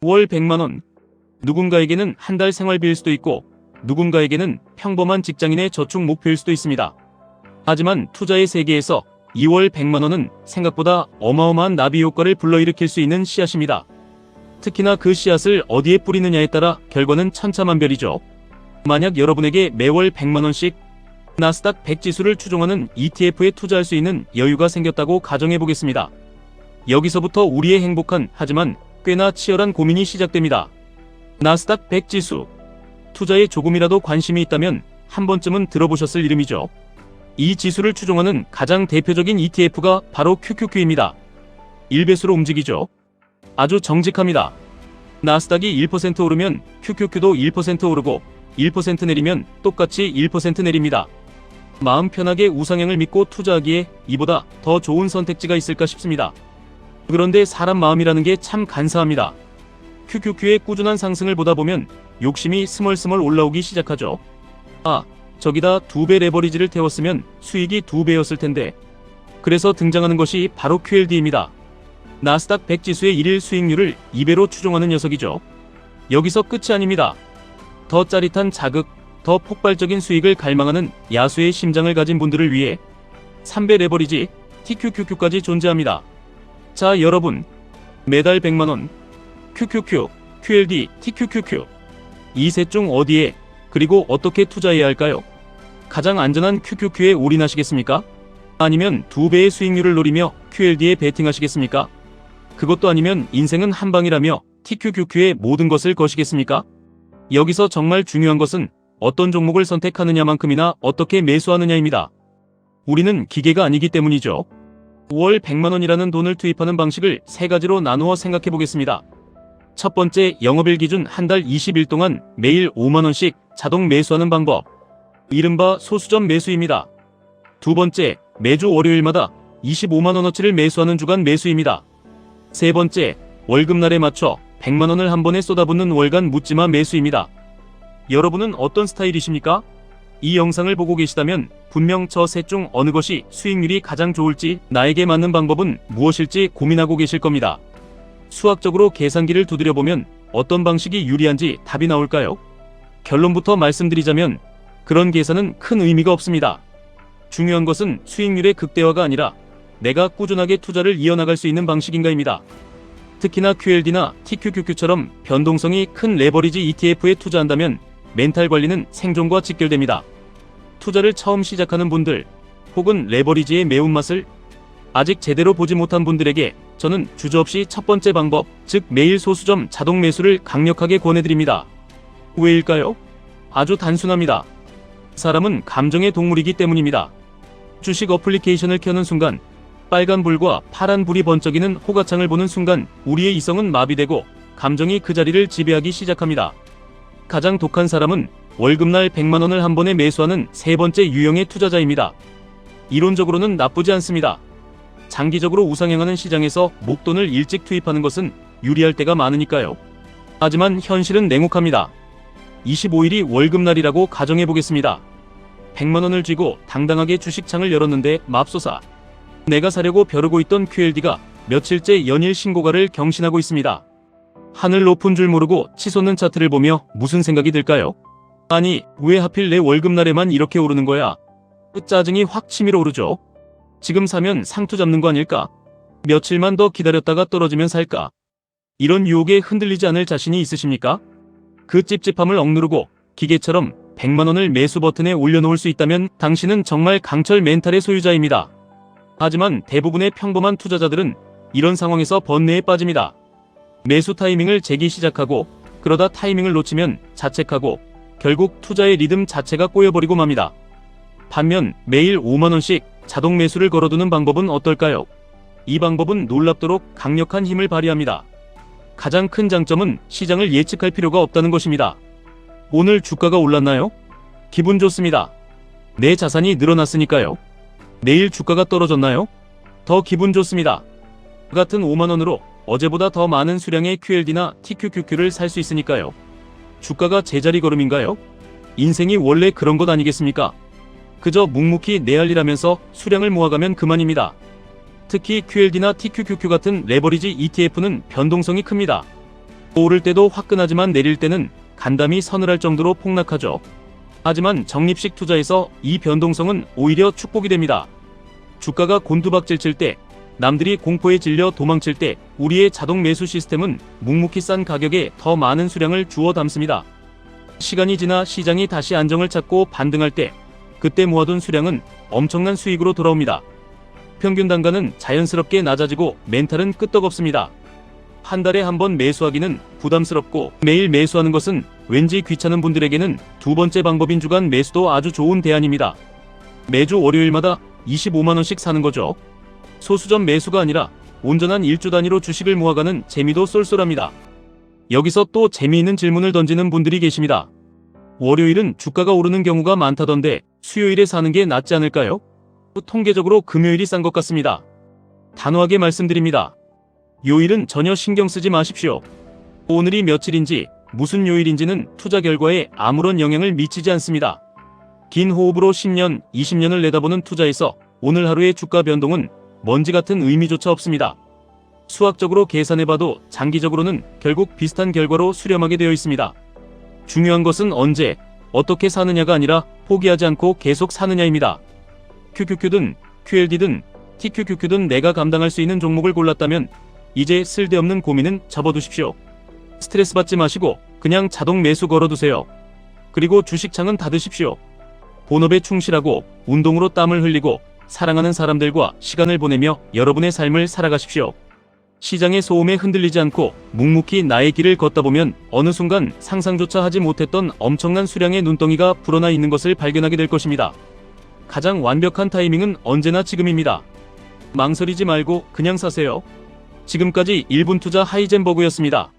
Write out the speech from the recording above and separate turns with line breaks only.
월 100만원. 누군가에게는 한 달 생활비일 수도 있고 누군가에게는 평범한 직장인의 저축 목표일 수도 있습니다. 하지만 투자의 세계에서 2월 100만원은 생각보다 어마어마한 나비 효과를 불러일으킬 수 있는 씨앗입니다. 특히나 그 씨앗을 어디에 뿌리느냐에 따라 결과는 천차만별이죠. 만약 여러분에게 매월 100만원씩 나스닥 100 지수를 추종하는 ETF에 투자할 수 있는 여유가 생겼다고 가정해보겠습니다. 여기서부터 우리의 행복한 하지만 꽤나 치열한 고민이 시작됩니다. 나스닥 100 지수. 투자에 조금이라도 관심이 있다면 한 번쯤은 들어보셨을 이름이죠. 이 지수를 추종하는 가장 대표적인 ETF가 바로 QQQ입니다. 1배수로 움직이죠. 아주 정직합니다. 나스닥이 1% 오르면 QQQ도 1% 오르고 1% 내리면 똑같이 1% 내립니다. 마음 편하게 우상향을 믿고 투자하기에 이보다 더 좋은 선택지가 있을까 싶습니다. 그런데 사람 마음이라는 게 참 간사합니다. QQQ의 꾸준한 상승을 보다 보면 욕심이 스멀스멀 올라오기 시작하죠. 저기다 2배 레버리지를 태웠으면 수익이 2배였을 텐데. 그래서 등장하는 것이 바로 QLD입니다. 나스닥 100 지수의 1일 수익률을 2배로 추종하는 녀석이죠. 여기서 끝이 아닙니다. 더 짜릿한 자극, 더 폭발적인 수익을 갈망하는 야수의 심장을 가진 분들을 위해 3배 레버리지 TQQQ까지 존재합니다. 자, 여러분, 매달 100만원 QQQ, QLD, TQQQ 이 셋 중 어디에 그리고 어떻게 투자해야 할까요? 가장 안전한 QQQ에 올인하시겠습니까? 아니면 2배의 수익률을 노리며 QLD에 베팅하시겠습니까? 그것도 아니면 인생은 한방이라며 TQQQ에 모든 것을 거시겠습니까? 여기서 정말 중요한 것은 어떤 종목을 선택하느냐만큼이나 어떻게 매수하느냐입니다. 우리는 기계가 아니기 때문이죠. 월 100만원이라는 돈을 투입하는 방식을 세 가지로 나누어 생각해 보겠습니다. 첫 번째, 영업일 기준 한 달 20일 동안 매일 5만원씩 자동 매수하는 방법. 이른바 소수점 매수입니다. 두 번째, 매주 월요일마다 25만원어치를 매수하는 주간 매수입니다. 세 번째, 월급날에 맞춰 100만원을 한 번에 쏟아붓는 월간 묻지마 매수입니다. 여러분은 어떤 스타일이십니까? 이 영상을 보고 계시다면 분명 저 셋 중 어느 것이 수익률이 가장 좋을지, 나에게 맞는 방법은 무엇일지 고민하고 계실 겁니다. 수학적으로 계산기를 두드려보면 어떤 방식이 유리한지 답이 나올까요? 결론부터 말씀드리자면 그런 계산은 큰 의미가 없습니다. 중요한 것은 수익률의 극대화가 아니라 내가 꾸준하게 투자를 이어나갈 수 있는 방식인가입니다. 특히나 QLD나 TQQQ처럼 변동성이 큰 레버리지 ETF에 투자한다면 멘탈 관리는 생존과 직결됩니다. 투자를 처음 시작하는 분들, 혹은 레버리지의 매운맛을 아직 제대로 보지 못한 분들에게 저는 주저없이 첫 번째 방법, 즉 매일 소수점 자동 매수를 강력하게 권해드립니다. 왜일까요? 아주 단순합니다. 사람은 감정의 동물이기 때문입니다. 주식 어플리케이션을 켜는 순간, 빨간 불과 파란 불이 번쩍이는 호가창을 보는 순간 우리의 이성은 마비되고 감정이 그 자리를 지배하기 시작합니다. 가장 독한 사람은 월급날 100만원을 한 번에 매수하는 세 번째 유형의 투자자입니다. 이론적으로는 나쁘지 않습니다. 장기적으로 우상향하는 시장에서 목돈을 일찍 투입하는 것은 유리할 때가 많으니까요. 하지만 현실은 냉혹합니다. 25일이 월급날이라고 가정해보겠습니다. 100만원을 쥐고 당당하게 주식창을 열었는데 맙소사, 내가 사려고 벼르고 있던 QLD가 며칠째 연일 신고가를 경신하고 있습니다. 하늘 높은 줄 모르고 치솟는 차트를 보며 무슨 생각이 들까요? 아니, 왜 하필 내 월급날에만 이렇게 오르는 거야? 짜증이 확 치밀어 오르죠. 지금 사면 상투 잡는 거 아닐까? 며칠만 더 기다렸다가 떨어지면 살까? 이런 유혹에 흔들리지 않을 자신이 있으십니까? 그 찝찝함을 억누르고 기계처럼 100만원을 매수 버튼에 올려놓을 수 있다면 당신은 정말 강철 멘탈의 소유자입니다. 하지만 대부분의 평범한 투자자들은 이런 상황에서 번뇌에 빠집니다. 매수 타이밍을 재기 시작하고 그러다 타이밍을 놓치면 자책하고 결국 투자의 리듬 자체가 꼬여버리고 맙니다. 반면 매일 5만원씩 자동 매수를 걸어두는 방법은 어떨까요? 이 방법은 놀랍도록 강력한 힘을 발휘합니다. 가장 큰 장점은 시장을 예측할 필요가 없다는 것입니다. 오늘 주가가 올랐나요? 기분 좋습니다. 내 자산이 늘어났으니까요. 내일 주가가 떨어졌나요? 더 기분 좋습니다. 같은 5만원으로 어제보다 더 많은 수량의 QLD나 TQQQ를 살 수 있으니까요. 주가가 제자리 걸음인가요? 인생이 원래 그런 것 아니겠습니까? 그저 묵묵히 내 할 일 하면서 수량을 모아가면 그만입니다. 특히 QLD나 TQQQ 같은 레버리지 ETF는 변동성이 큽니다. 오를 때도 화끈하지만 내릴 때는 간담이 서늘할 정도로 폭락하죠. 하지만 적립식 투자에서 이 변동성은 오히려 축복이 됩니다. 주가가 곤두박질 칠 때, 남들이 공포에 질려 도망칠 때 우리의 자동 매수 시스템은 묵묵히 싼 가격에 더 많은 수량을 주워 담습니다. 시간이 지나 시장이 다시 안정을 찾고 반등할 때 그때 모아둔 수량은 엄청난 수익으로 돌아옵니다. 평균 단가는 자연스럽게 낮아지고 멘탈은 끄떡없습니다. 한 달에 한 번 매수하기는 부담스럽고 매일 매수하는 것은 왠지 귀찮은 분들에게는 두 번째 방법인 주간 매수도 아주 좋은 대안입니다. 매주 월요일마다 25만원씩 사는 거죠. 소수점 매수가 아니라 온전한 일주 단위로 주식을 모아가는 재미도 쏠쏠합니다. 여기서 또 재미있는 질문을 던지는 분들이 계십니다. 월요일은 주가가 오르는 경우가 많다던데 수요일에 사는 게 낫지 않을까요? 통계적으로 금요일이 싼 것 같습니다. 단호하게 말씀드립니다. 요일은 전혀 신경 쓰지 마십시오. 오늘이 며칠인지 무슨 요일인지는 투자 결과에 아무런 영향을 미치지 않습니다. 긴 호흡으로 10년, 20년을 내다보는 투자에서 오늘 하루의 주가 변동은 먼지 같은 의미조차 없습니다. 수학적으로 계산해봐도 장기적으로는 결국 비슷한 결과로 수렴하게 되어 있습니다. 중요한 것은 언제, 어떻게 사느냐가 아니라 포기하지 않고 계속 사느냐입니다. QQQ든 QLD든 TQQQ든 내가 감당할 수 있는 종목을 골랐다면 이제 쓸데없는 고민은 접어두십시오. 스트레스 받지 마시고 그냥 자동 매수 걸어두세요. 그리고 주식창은 닫으십시오. 본업에 충실하고 운동으로 땀을 흘리고 사랑하는 사람들과 시간을 보내며 여러분의 삶을 살아가십시오. 시장의 소음에 흔들리지 않고 묵묵히 나의 길을 걷다 보면 어느 순간 상상조차 하지 못했던 엄청난 수량의 눈덩이가 불어나 있는 것을 발견하게 될 것입니다. 가장 완벽한 타이밍은 언제나 지금입니다. 망설이지 말고 그냥 사세요. 지금까지 1분 투자 하이젠버그였습니다.